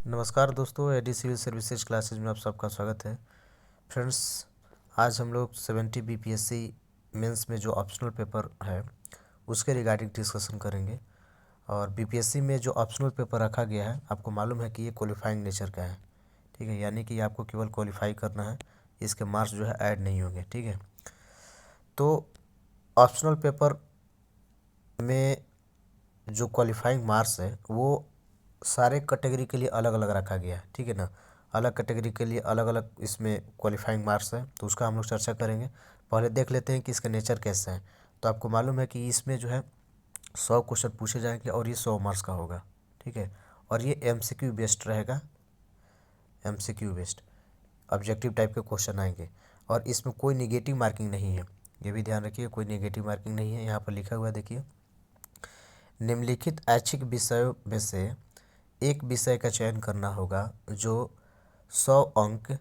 नमस्कार दोस्तों, AD civil services classes में आप सबका स्वागत है। फ्रेंड्स, आज हम लोग 70 बीपीएससी मेंस में जो ऑप्शनल पेपर है उसके रिगार्डिंग डिस्कशन करेंगे। और बीपीएससी में जो ऑप्शनल पेपर रखा गया है, आपको मालूम है कि ये क्वालिफाइंग नेचर का है। ठीक है, यानी कि आपको केवल क्वालिफाई करना है, इसके मार्क्स जो है ऐड नहीं होंगे। ठीक है, तो ऑप्शनल पेपर में जो क्वालिफाइंग मार्क्स है वो सारे कैटेगरी के लिए अलग अलग रखा गया है। ठीक है ना, अलग कैटेगरी के लिए अलग अलग इसमें क्वालिफाइंग मार्क्स है, तो उसका हम लोग चर्चा करेंगे। पहले देख लेते हैं कि इसका नेचर कैसा है। तो आपको मालूम है कि इसमें जो है 100 क्वेश्चन पूछे जाएंगे और ये 100 मार्क्स का होगा। ठीक है, और ये एमसीक्यू बेस्ड रहेगा, एमसीक्यू बेस्ड ऑब्जेक्टिव टाइप के क्वेश्चन आएंगे। और इसमें कोई निगेटिव मार्किंग नहीं है, ये भी ध्यान रखिए, कोई निगेटिव मार्किंग नहीं है। यहाँ पर लिखा हुआ है, देखिए, निम्नलिखित ऐच्छिक विषयों में से एक विषय का चयन करना होगा जो 100 अंक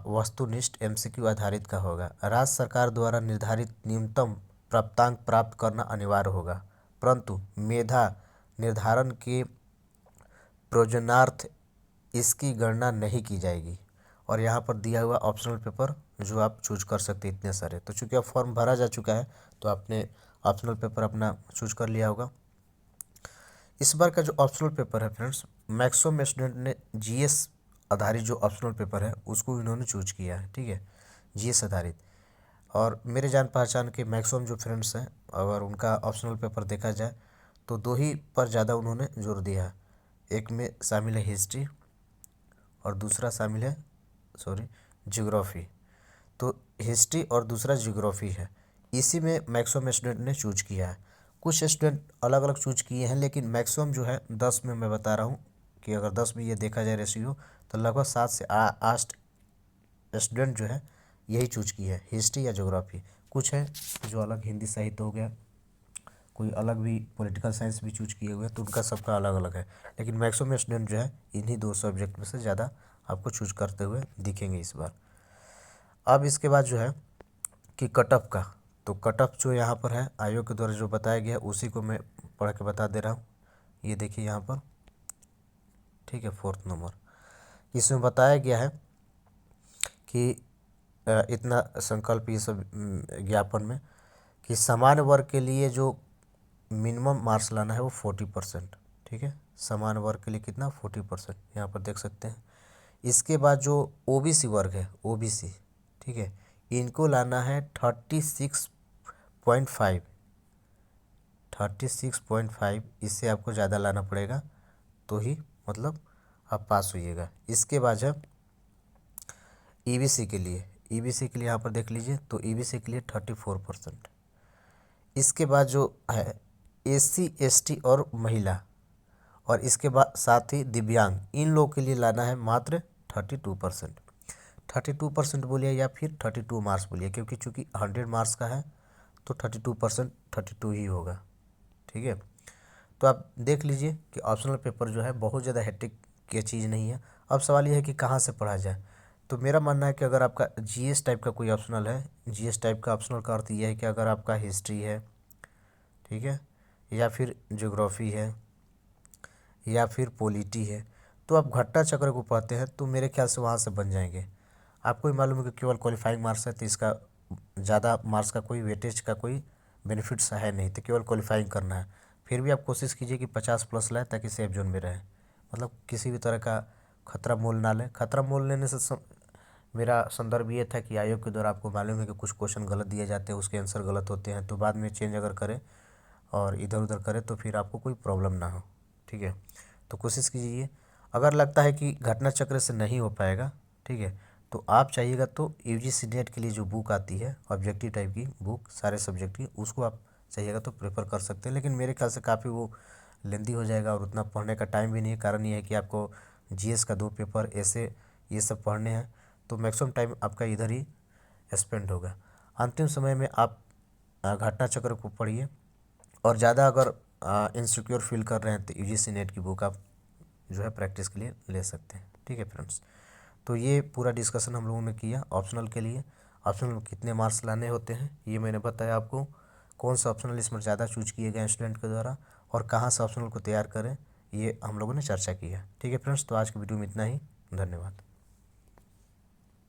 वस्तुनिष्ठ एमसीक्यू आधारित का होगा। राज्य सरकार द्वारा निर्धारित न्यूनतम प्राप्तांक प्राप्त करना अनिवार्य होगा, परंतु मेधा निर्धारण के प्रयोजनार्थ इसकी गणना नहीं की जाएगी। और यहाँ पर दिया हुआ ऑप्शनल पेपर जो आप चूज कर सकते हैं, इतने सारे। तो चूँकि अब फॉर्म भरा जा चुका है तो आपने ऑप्शनल पेपर अपना चूज कर लिया होगा। इस बार का जो ऑप्शनल पेपर है फ्रेंड्स, मैक्सिमम स्टूडेंट ने जीएस आधारित जो ऑप्शनल पेपर है उसको इन्होंने चूज किया है। ठीक है, जीएस आधारित। और मेरे जान पहचान के मैक्सिमम जो फ्रेंड्स हैं, अगर उनका ऑप्शनल पेपर देखा जाए तो दो ही पर ज़्यादा उन्होंने जोर दिया है। एक में शामिल है हिस्ट्री और दूसरा शामिल है ज्योग्राफी। तो हिस्ट्री और दूसरा ज्योग्राफी है, इसी में मैक्सिमम स्टूडेंट ने चूज किया है। कुछ स्टूडेंट अलग अलग चूज किए हैं, लेकिन मैक्सिमम जो है 10 में मैं बता रहा हूँ कि अगर 10 में ये देखा जाए रेशियो, तो लगभग 7 से 8 स्टूडेंट जो है यही चूज किए हैं, हिस्ट्री या ज्योग्राफी। कुछ है जो अलग हिंदी साहित्य हो गया, कोई अलग भी पॉलिटिकल साइंस भी चूज किए हुए हैं, तो उनका सबका अलग अलग है। लेकिन मैक्सिमम स्टूडेंट जो है इन्हीं दो सब्जेक्ट में से ज़्यादा आपको चूज करते हुए दिखेंगे इस बार। अब इसके बाद जो है कि कट ऑफ का, तो कट ऑफ जो यहाँ पर है आयोग के द्वारा जो बताया गया उसी को मैं पढ़ के बता दे रहा हूँ। ये देखिए यहाँ पर, ठीक है, 4th नंबर, इसमें बताया गया है कि इतना संकल्प ये सब ज्ञापन में कि सामान्य वर्ग के लिए जो मिनिमम मार्क्स लाना है वो 40%। ठीक है, सामान्य वर्ग के लिए कितना, 40%, यहाँ पर देख सकते हैं। इसके बाद जो ओबीसी वर्ग है, ओबीसी, ठीक है, इनको लाना है 36.5, 36.5, इससे आपको ज़्यादा लाना पड़ेगा तो ही मतलब आप पास होइएगा। इसके बाद है ईबीसी के लिए, ईबीसी के लिए यहाँ पर देख लीजिए, तो ईबीसी के लिए 34%। इसके बाद जो है एससी एसटी और महिला, और इसके बाद साथ ही दिव्यांग, इन लोगों के लिए लाना है मात्र 32%। 32% बोलिए या फिर 32 मार्क्स बोलिए, क्योंकि चूँकि 100 मार्क्स का है तो 32% 32 ही होगा। ठीक है, तो आप देख लीजिए कि ऑप्शनल पेपर जो है बहुत ज़्यादा हेक्टिक की चीज़ नहीं है। अब सवाल ये है कि कहाँ से पढ़ा जाए। तो मेरा मानना है कि अगर आपका जीएस टाइप का कोई ऑप्शनल है, जीएस टाइप का ऑप्शनल का अर्थ ये है कि अगर आपका हिस्ट्री है, ठीक है, या फिर ज्योग्राफी है, या फिर पॉलिटी है, तो आप घट्टा चक्र को पढ़ते हैं तो मेरे ख्याल से वहाँ से बन जाएंगे। आपको ही मालूम है कि केवल क्वालिफाइंग मार्क्स है, तो इसका ज़्यादा मार्क्स का कोई वेटेज का कोई बेनिफिट्स है नहीं, तो केवल क्वालिफाइंग करना है। फिर भी आप कोशिश कीजिए कि 50+ लाए ताकि सेफ जोन में रहे, मतलब किसी भी तरह का खतरा मोल ना लें। खतरा मोल लेने से मेरा संदर्भ ये था कि आयोग के द्वारा आपको मालूम है कि कुछ क्वेश्चन गलत दिए जाते हैं, उसके आंसर गलत होते हैं, तो बाद में चेंज अगर करें और इधर उधर करें तो फिर आपको कोई प्रॉब्लम ना हो। ठीक है, तो कोशिश कीजिए। अगर लगता है कि घटना चक्र से नहीं हो पाएगा, ठीक है, तो आप चाहिएगा तो यूजीसी नेट के लिए जो बुक आती है ऑब्जेक्टिव टाइप की बुक, सारे सब्जेक्ट की, उसको आप चाहिएगा तो प्रेफर कर सकते हैं। लेकिन मेरे ख्याल से काफ़ी वो लेंदी हो जाएगा और उतना पढ़ने का टाइम भी नहीं है। कारण ये है कि आपको जीएस का 2 पेपर, ऐसे ये सब पढ़ने हैं, तो मैक्सिमम टाइम आपका इधर ही स्पेंड होगा। अंतिम समय में आप घटना चक्र को पढ़िए, और ज़्यादा अगर इनसिक्योर फील कर रहे हैं तो यूजीसी नेट की बुक आप जो है प्रैक्टिस के लिए ले सकते हैं। ठीक है फ्रेंड्स, तो ये पूरा डिस्कशन हम लोगों ने किया ऑप्शनल के लिए। ऑप्शनल में कितने मार्क्स लाने होते हैं ये मैंने बताया आपको, कौन सा ऑप्शनल इसमें ज़्यादा चूज किए गए स्टूडेंट के द्वारा, और कहाँ से ऑप्शनल को तैयार करें ये हम लोगों ने चर्चा की है। ठीक है फ्रेंड्स, तो आज की वीडियो में इतना ही। धन्यवाद।